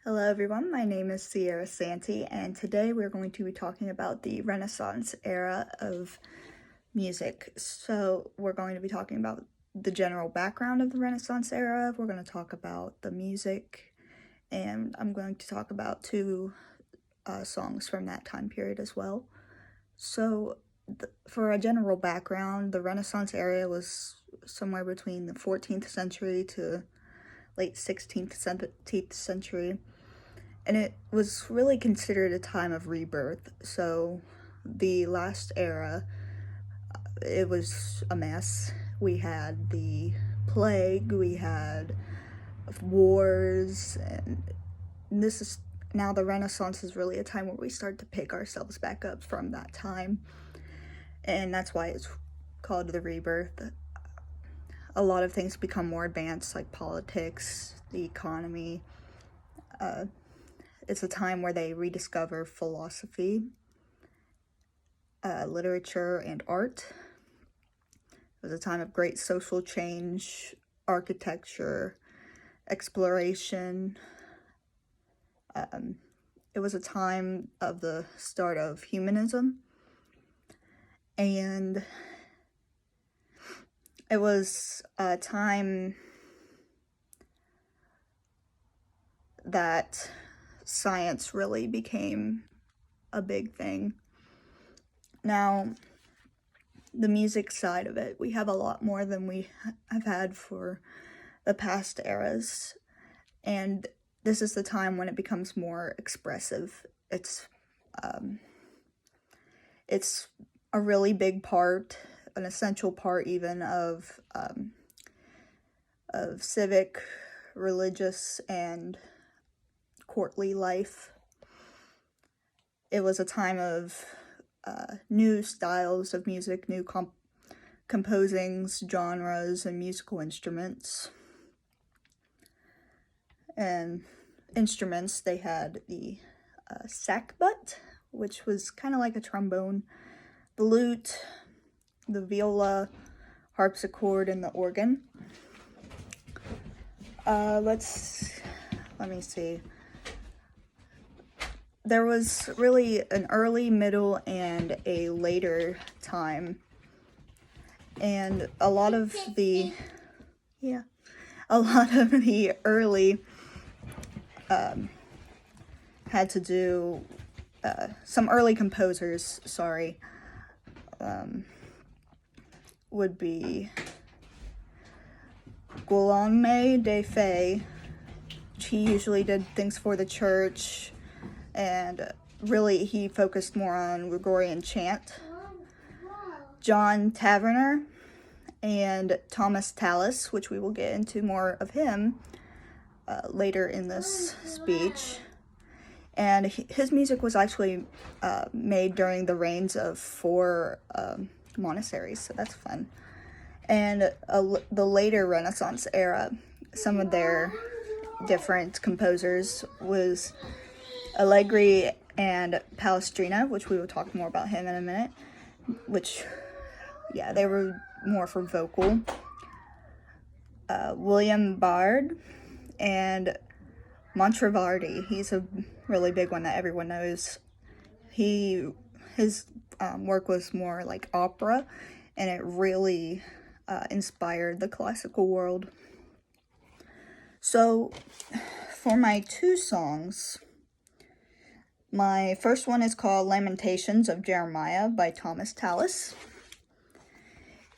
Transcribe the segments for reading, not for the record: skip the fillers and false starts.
Hello everyone, my name is Sierra Santi, and today we're going to be talking about the Renaissance era of music. So we're going to be talking about the general background of the Renaissance era, we're going to talk about the music, and I'm going to talk about two songs from that time period as well. So for a general background, the Renaissance era was somewhere between the 14th century to late 16th, 17th century. And it was really considered a time of rebirth. So the last era, it was a mess. We had the plague, we had wars, and this is now the Renaissance is really a time where we start to pick ourselves back up from that time. And that's why it's called the rebirth. A lot of things become more advanced, like politics, the economy. It's a time where they rediscover philosophy, literature, and art. It was a time of great social change, architecture, exploration. It was a time of the start of humanism, and it was a time that science really became a big thing. Now, the music side of it, we have a lot more than we have had for the past eras, and this is the time when it becomes more expressive. It's a really big part, an essential part even of civic, religious, and courtly life. It was a time of new styles of music, new composings, genres, and musical instruments. And instruments, they had the sackbut, which was kind of like a trombone, the lute, the viola, harpsichord, and the organ. Let me see. There was really an early, middle, and a later time. And a lot of the early had to do, some early composers, would be Guillaume de Fay. He usually did things for the church, and really he focused more on Gregorian chant. John Taverner and Thomas Tallis, which we will get into more of him later in this speech. And his music was actually made during the reigns of 4 monasteries, so that's fun. And the later Renaissance era, some of their different composers was Allegri and Palestrina, which we will talk more about him in a minute, which, yeah, they were more for vocal. William Bard and Monteverdi, he's a really big one that everyone knows. His work was more like opera, and it really inspired the classical world. So, for my 2 songs, my first one is called Lamentations of Jeremiah by Thomas Tallis.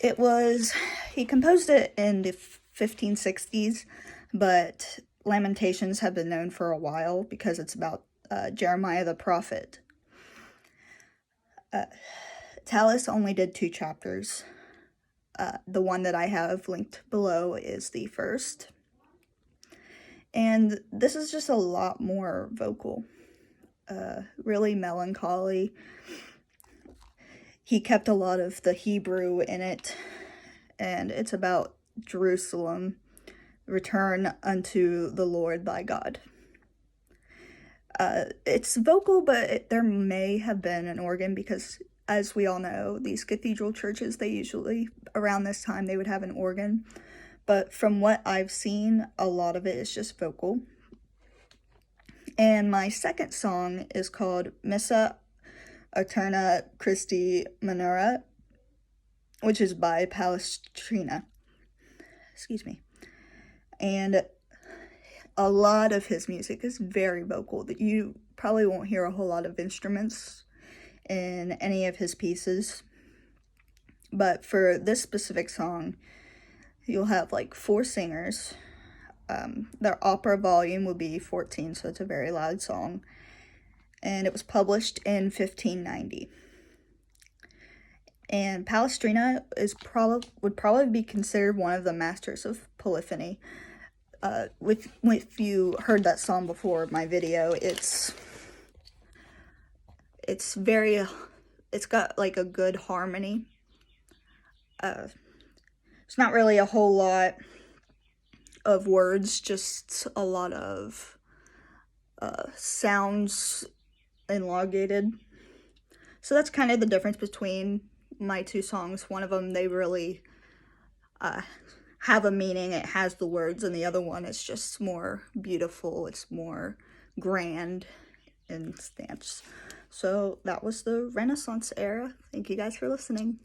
He composed it in the 1560s, but Lamentations have been known for a while because it's about Jeremiah the prophet. Tallis only did 2 chapters. The one that I have linked below is the first. And this is just a lot more vocal, really melancholy. He kept a lot of the Hebrew in it, and it's about Jerusalem, return unto the Lord thy God. It's vocal, but there may have been an organ because, as we all know, these cathedral churches, they usually, around this time, they would have an organ. But from what I've seen, a lot of it is just vocal. And my second song is called Missa Eterna Christi Manura, which is by Palestrina. Excuse me. And a lot of his music is very vocal. That you probably won't hear a whole lot of instruments in any of his pieces. But for this specific song, you'll have like 4 singers. Their opera volume will be 14, so it's a very loud song. And it was published in 1590. And Palestrina would probably be considered one of the masters of polyphony. If you heard that song before my video, it's got like a good harmony. It's not really a whole lot of words, just a lot of sounds elongated. So that's kind of the difference between my 2 songs. One of them, they really have a meaning, it has the words, and the other one is just more beautiful, it's more grand in stance. So that was the Renaissance era. Thank you guys for listening.